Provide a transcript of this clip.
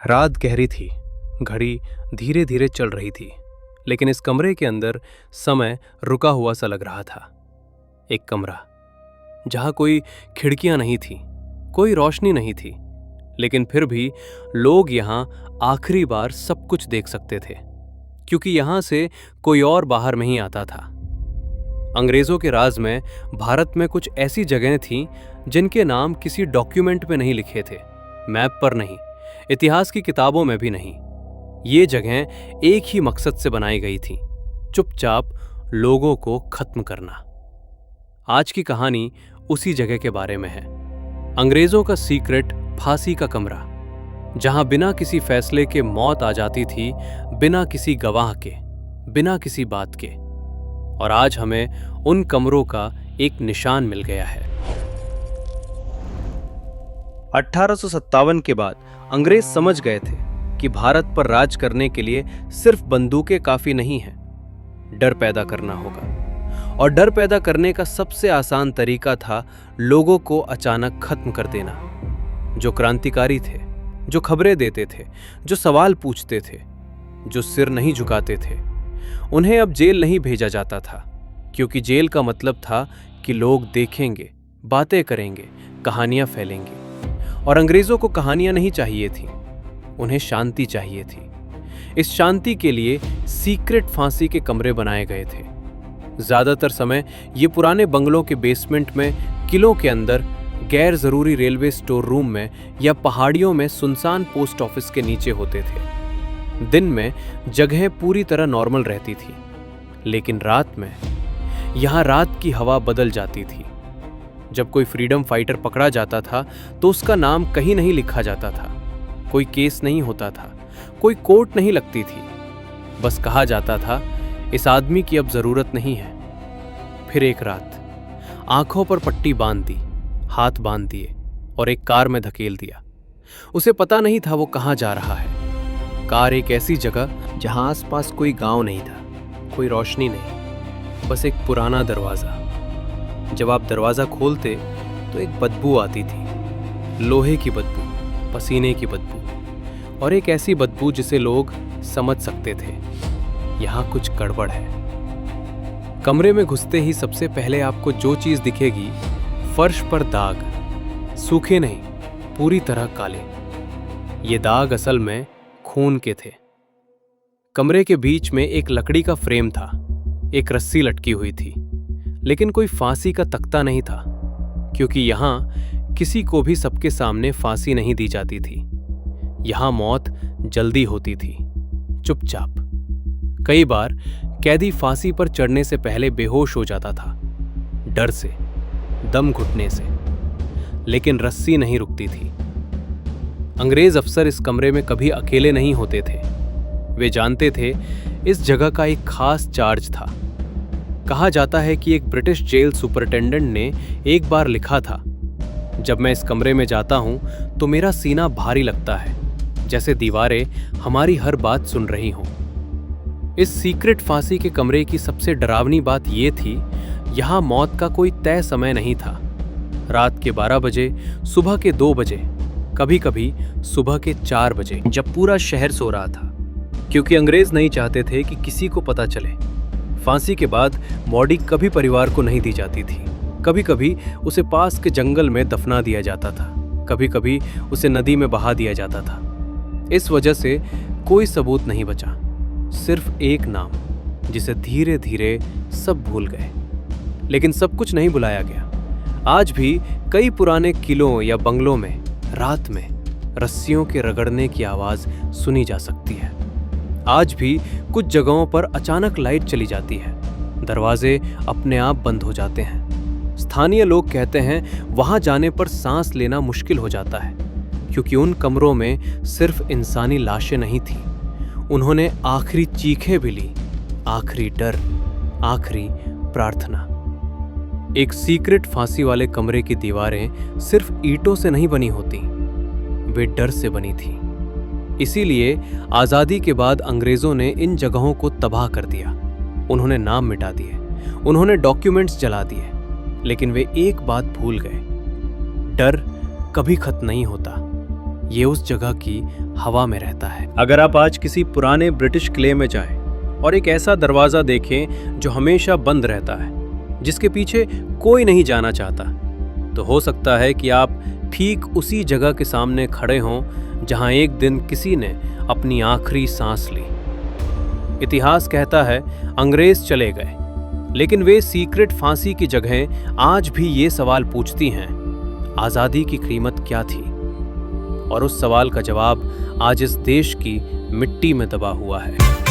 रात गहरी थी, घड़ी धीरे धीरे चल रही थी, लेकिन इस कमरे के अंदर समय रुका हुआ सा लग रहा था। एक कमरा जहां कोई खिड़कियां नहीं थी, कोई रोशनी नहीं थी, लेकिन फिर भी लोग यहां आखिरी बार सब कुछ देख सकते थे, क्योंकि यहां से कोई और बाहर नहीं आता था। अंग्रेजों के राज में भारत में कुछ ऐसी जगहें थीं जिनके नाम किसी डॉक्यूमेंट में नहीं लिखे थे, मैप पर नहीं, इतिहास की किताबों में भी नहीं। ये जगहें एक ही मकसद से बनाई गई थीं, चुपचाप लोगों को खत्म करना। आज की कहानी उसी जगह के बारे में है। अंग्रेजों का सीक्रेट फांसी का कमरा, जहां बिना किसी फैसले के मौत आ जाती थी, बिना किसी गवाह के, बिना किसी बात के। और आज हमें उन कमरों का एक निशान मिल गया है। 1857 के बाद अंग्रेज समझ गए थे कि भारत पर राज करने के लिए सिर्फ बंदूकें काफी नहीं हैं, डर पैदा करना होगा। और डर पैदा करने का सबसे आसान तरीका था लोगों को अचानक खत्म कर देना। जो क्रांतिकारी थे, जो खबरें देते थे, जो सवाल पूछते थे, जो सिर नहीं झुकाते थे, उन्हें अब जेल नहीं भेजा जाता था, क्योंकि जेल का मतलब था कि लोग देखेंगे, बातें करेंगे, कहानियां फैलेंगी। और अंग्रेजों को कहानियां नहीं चाहिए थी, उन्हें शांति चाहिए थी। इस शांति के लिए सीक्रेट फांसी के कमरे बनाए गए थे। ज्यादातर समय ये पुराने बंगलों के बेसमेंट में, किलों के अंदर, गैर जरूरी रेलवे स्टोर रूम में या पहाड़ियों में सुनसान पोस्ट ऑफिस के नीचे होते थे। दिन में जगह पूरी तरह नॉर्मल रहती थी, लेकिन रात में यहां रात की हवा बदल जाती थी। जब कोई फ्रीडम फाइटर पकड़ा जाता था तो उसका नाम कहीं नहीं लिखा जाता था, कोई केस नहीं होता था, कोई कोर्ट नहीं लगती थी। बस कहा जाता था, इस आदमी की अब जरूरत नहीं है। फिर एक रात आंखों पर पट्टी बांध दी, हाथ बांध दिए और एक कार में धकेल दिया। उसे पता नहीं था वो कहां जा रहा है। कार एक ऐसी जगह जहां आसपास कोई गांव नहीं था, कोई रोशनी नहीं, बस एक पुराना दरवाजा। जब आप दरवाजा खोलते तो एक बदबू आती थी, लोहे की बदबू, पसीने की बदबू, और एक ऐसी बदबू जिसे लोग समझ सकते थे, यहां कुछ गड़बड़ है। कमरे में घुसते ही सबसे पहले आपको जो चीज दिखेगी, फर्श पर दाग, सूखे नहीं, पूरी तरह काले। ये दाग असल में खून के थे। कमरे के बीच में एक लकड़ी का फ्रेम था, एक रस्सी लटकी हुई थी, लेकिन कोई फांसी का तख्ता नहीं था, क्योंकि यहां किसी को भी सबके सामने फांसी नहीं दी जाती थी। यहां मौत जल्दी होती थी, चुपचाप। कई बार कैदी फांसी पर चढ़ने से पहले बेहोश हो जाता था, डर से, दम घुटने से, लेकिन रस्सी नहीं रुकती थी। अंग्रेज अफसर इस कमरे में कभी अकेले नहीं होते थे। वे जानते थे इस जगह का एक खास चार्ज था। कहा जाता है कि एक ब्रिटिश जेल सुपरिटेंडेंट ने एक बार लिखा था, जब मैं इस कमरे में जाता हूं तो मेरा सीना भारी लगता है, जैसे दीवारें हमारी हर बात सुन रही हों। इस सीक्रेट फांसी के कमरे की सबसे डरावनी बात यह थी, यहां मौत का कोई तय समय नहीं था। रात के 12 बजे, सुबह के 2 बजे, कभी कभी सुबह के 4 बजे, जब पूरा शहर सो रहा था, क्योंकि अंग्रेज नहीं चाहते थे कि किसी को पता चले। फांसी के बाद बॉडी कभी परिवार को नहीं दी जाती थी। कभी कभी उसे पास के जंगल में दफना दिया जाता था, कभी कभी उसे नदी में बहा दिया जाता था। इस वजह से कोई सबूत नहीं बचा, सिर्फ एक नाम, जिसे धीरे धीरे सब भूल गए। लेकिन सब कुछ नहीं भुलाया गया। आज भी कई पुराने किलों या बंगलों में रात में रस्सियों के रगड़ने की आवाज सुनी जा सकती है। आज भी कुछ जगहों पर अचानक लाइट चली जाती है, दरवाजे अपने आप बंद हो जाते हैं। स्थानीय लोग कहते हैं वहां जाने पर सांस लेना मुश्किल हो जाता है, क्योंकि उन कमरों में सिर्फ इंसानी लाशें नहीं थी, उन्होंने आखिरी चीखें भी ली, आखिरी डर, आखिरी प्रार्थना। एक सीक्रेट फांसी वाले कमरे की दीवारें सिर्फ ईंटों से नहीं बनी होती, वे डर से बनी थी। इसीलिए आजादी के बाद अंग्रेजों ने इन जगहों को तबाह कर दिया। उन्होंने नाम मिटा दिए, उन्होंने डॉक्यूमेंट्स जला दिए, लेकिन वे एक बात भूल गए, डर कभी खत्म नहीं होता। ये उस जगह की हवा में रहता है। अगर आप आज किसी पुराने ब्रिटिश किले में जाएं और एक ऐसा दरवाजा देखें जो हमेशा बंद रहता है, जिसके पीछे कोई नहीं जाना चाहता, तो हो सकता है कि आप ठीक उसी जगह के सामने खड़े हों जहां एक दिन किसी ने अपनी आखिरी सांस ली। इतिहास कहता है अंग्रेज चले गए, लेकिन वे सीक्रेट फांसी की जगह आज भी ये सवाल पूछती हैं, आजादी की कीमत क्या थी? और उस सवाल का जवाब आज इस देश की मिट्टी में दबा हुआ है।